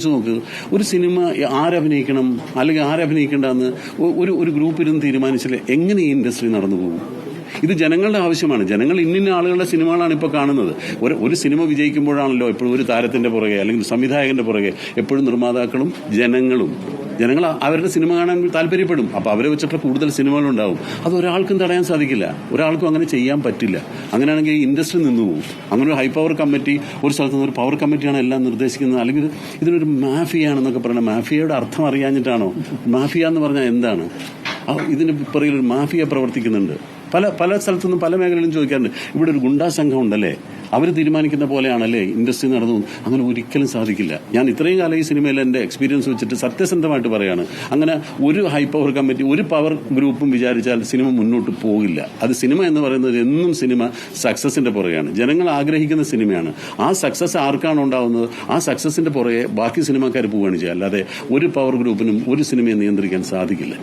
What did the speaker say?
നോക്ക്, ഒരു സിനിമ ആരഭിനയിക്കണം അല്ലെങ്കിൽ ആരഭിനയിക്കേണ്ടെന്ന് ഒരു ഗ്രൂപ്പ് ഇരുന്ന് തീരുമാനിച്ചാൽ എങ്ങനെ ഈ ഇൻഡസ്ട്രി നടന്നു പോകും? ഇത് ജനങ്ങളുടെ ആവശ്യമാണ്. ജനങ്ങൾ ഇന്നിന്ന ആളുകളുടെ സിനിമകളാണ് ഇപ്പോൾ കാണുന്നത്. ഒരു സിനിമ വിജയിക്കുമ്പോഴാണല്ലോ എപ്പോഴും ഒരു താരത്തിന്റെ പുറകെ അല്ലെങ്കിൽ സംവിധായകന്റെ പുറകെ എപ്പോഴും നിർമ്മാതാക്കളും ജനങ്ങൾ അവരുടെ സിനിമ കാണാൻ താല്പര്യപ്പെടും. അപ്പോൾ അവരെ വെച്ചിട്ട് കൂടുതൽ സിനിമകളുണ്ടാവും. അത് ഒരാൾക്കും തടയാൻ സാധിക്കില്ല, ഒരാൾക്കും അങ്ങനെ ചെയ്യാൻ പറ്റില്ല. അങ്ങനെയാണെങ്കിൽ ഈ ഇൻഡസ്ട്രി നിന്നു പോകും. അങ്ങനെ ഒരു ഹൈ പവർ കമ്മിറ്റി, ഒരു സ്ഥലത്ത് നിന്ന് ഒരു പവർ കമ്മിറ്റിയാണ് എല്ലാം നിർദ്ദേശിക്കുന്നത്. അല്ലെങ്കിൽ ഇതിനൊരു മാഫിയാണെന്നൊക്കെ പറയുന്നത്, മാഫിയയുടെ അർത്ഥം അറിയാഞ്ഞിട്ടാണോ? മാഫിയ എന്ന് പറഞ്ഞാൽ എന്താണ്? ഇതിന് പുറകിൽ ഒരു മാഫിയ പ്രവർത്തിക്കുന്നുണ്ട്. പല സ്ഥലത്തുനിന്നും പല മേഖലയിലും ചോദിക്കാറുണ്ട്, ഇവിടെ ഒരു ഗുണ്ടാ സംഘം ഉണ്ടല്ലേ, അവർ തീരുമാനിക്കുന്ന പോലെയാണല്ലേ ഇൻഡസ്ട്രി നടന്നു? അങ്ങനെ ഒരിക്കലും സാധിക്കില്ല. ഞാൻ ഇത്രയും കാലം ഈ സിനിമയിൽ എൻ്റെ എക്സ്പീരിയൻസ് വെച്ചിട്ട് സത്യസന്ധമായിട്ട് പറയാണ്, അങ്ങനെ ഒരു ഹൈ പവർ കമ്മിറ്റി, ഒരു പവർ ഗ്രൂപ്പും വിചാരിച്ചാൽ സിനിമ മുന്നോട്ട് പോകില്ല. അത് സിനിമ എന്ന് പറയുന്നത് എന്നും സിനിമ സക്സസിന്റെ പുറകെയാണ്. ജനങ്ങൾ ആഗ്രഹിക്കുന്ന സിനിമയാണ്. ആ സക്സസ് ആർക്കാണ് ഉണ്ടാവുന്നത്, ആ സക്സസിന്റെ പുറകെ ബാക്കി സിനിമാക്കാർ പോവുകയാണ് ചെയ്യുക. അല്ലാതെ ഒരു പവർ ഗ്രൂപ്പിനും ഒരു സിനിമയെ നിയന്ത്രിക്കാൻ സാധിക്കില്ല.